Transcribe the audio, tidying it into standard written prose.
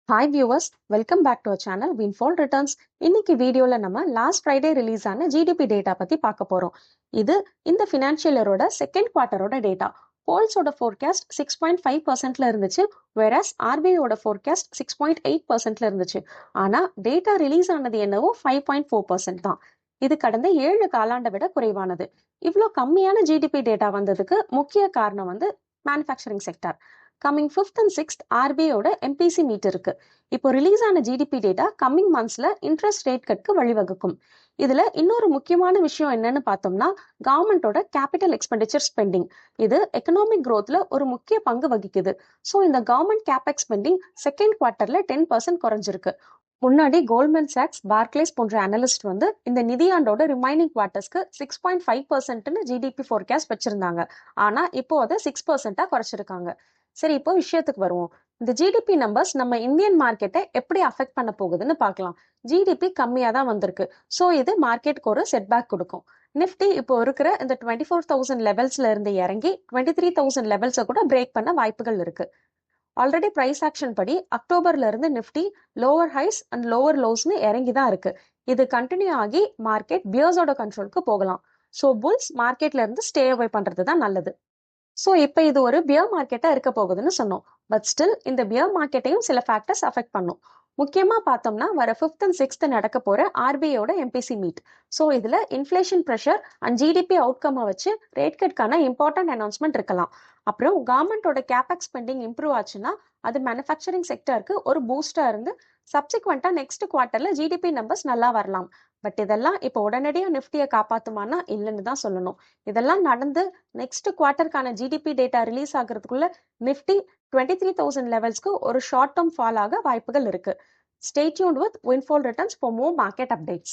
Hi viewers, welcome back to our channel Windfall Returns. இன்னைக்கு வீடியோல நம்ம லாஸ்ட் ஃப்ரைடே ரிலீஸ் ஆன ஜிடிபி டேட்டா பத்தி பார்க்க போறோம். இது இந்த ஃபினான்ஷியல் இயரோட செகண்ட் குவார்ட்டரோட டேட்டா. போல்ஸோட ஃபோர்காஸ்ட் 6.5%ல இருந்துச்சு, வேறஸ் ஆர்பிஐயோட ஃபோர்காஸ்ட் 6.8%ல இருந்துச்சு. ஆனா டேட்டா ரிலீஸ் ஆனது என்னவோ 5.4% தான். இது கடந்த 7 காலாண்டை விட குறைவானது. இவ்வளோ கம்மியான ஜிடிபி டேட்டா வந்ததுக்கு முக்கிய காரணம் manufacturing sector. Coming 5th and 6th ஆர்பிஐயோட எம்பிசி மீட் இருக்கு. இப்போ ரிலீஸ் ஆன ஜிடிபி டேட்டா கம்மிங் மந்த்ஸ்ல இன்ட்ரெஸ்ட் ரேட் கட்க்கு வழிவகுக்கும். இதுல இன்னொரு முக்கியமான விஷயம் என்னன்னு பார்த்தோம்னா கவர்மெண்டோட கேபிட்டல் எக்ஸ்பெண்டிச்சர் ஸ்பெண்டிங். இது எக்கனாமிக் growthல ஒரு முக்கிய பங்கு வகிக்குது. ஸோ இந்த கவர்மெண்ட் கேபெக்ஸ் ஸ்பெண்டிங் செகண்ட் குவார்ட்டர்ல 10% குறைஞ்சிருக்கு. முன்னாடி கோல்ட்மேன் சாக்ஸ், பார்க்லேஸ் போன்ற அனலிஸ்ட் இந்த நிதியாண்டோட ரிமைனிங் குவார்ட்டர்ஸ்க்கு 6.5%ன்னு ஜிடிபி ஃபோர்காஸ்ட் வச்சிருந்தாங்க. ஆனா இப்போ அதை 6%ஆ குறைச்சிருக்காங்க. சரி, இப்போ விஷயத்துக்கு வருவோம். இந்த ஜிடிபி நம்பர்ஸ் நம்ம இந்தியன் மார்க்கெட்டை எப்படி அஃபெக்ட் பண்ண போகுதுன்னு பார்க்கலாம். ஜிடிபி கம்மியா தான் வந்திருக்கு. ஸோ இது மார்க்கெட்டுக்கு ஒரு செட்பேக் கொடுக்கும். நிஃப்டி இப்போ இருக்கிற இந்த 24,000 லெவல்ஸ்ல இருந்து இறங்கி 23,000 லெவல்ஸை கூட பிரேக் பண்ண வாய்ப்புகள் இருக்கு. ஆல்ரெடி பிரைஸ் ஆக்ஷன் படி அக்டோபர்ல இருந்து Nifty lower highs and lower லோஸ்னு இறங்கி தான் இருக்கு. இது கண்டினியூ ஆகி மார்க்கெட் பியர்ஸோட கண்ட்ரோலுக்கு போகலாம். ஸோ புல்ஸ் மார்க்கெட்ல இருந்து ஸ்டே அவே பண்றது தான் நல்லது. ஸோ இப்போ இது ஒரு பியர் மார்க்கெட்டா இருக்க போகுதுன்னு சொன்னோம். பட் ஸ்டில் இந்த பியர் மார்க்கெட்டையும் சில ஃபேக்டர்ஸ் அஃபெக்ட் பண்ணும். முக்கியமா பார்த்தோம்னா வர 5th and 6th நடக்க போற ஆர்பிஐயோட எம்பிசி மீட். ஸோ இதுல இன்ஃபிளேஷன் ப்ரெஷர் அண்ட் ஜிடிபி அவுட்கம்மை வச்சு ரேட் கட்கான இம்பார்ட்டன்ட் அனௌன்ஸ்மெண்ட் இருக்கலாம். அப்புறம் கவர்மெண்டோட கேபெக்ஸ் ஸ்பெண்டிங் இம்ப்ரூவ் ஆச்சுன்னா அது மேனுஃபேக்சரிங் செக்டருக்கு ஒரு பூஸ்டா இருந்து சப்சிக்வெண்டா நெக்ஸ்ட் குவார்ட்டர்ல ஜிடிபி நம்பர்ஸ் நல்லா வரலாம். பட் இதெல்லாம் இப்போ உடனடியா நிஃப்டியை காப்பாத்துமானா இல்லைன்னு தான் சொல்லணும். இதெல்லாம் நடந்து நெக்ஸ்ட் குவார்ட்டருக்கான ஜிடிபி டேட்டா ரிலீஸ் ஆகிறதுக்குள்ள நிஃப்டி 23,000 லெவல்ஸ்க்கு ஒரு ஷார்ட் டேர்ம் ஃபால் ஆக வாய்ப்புகள் இருக்கு. Stay tuned with Windfall Returns for more market updates.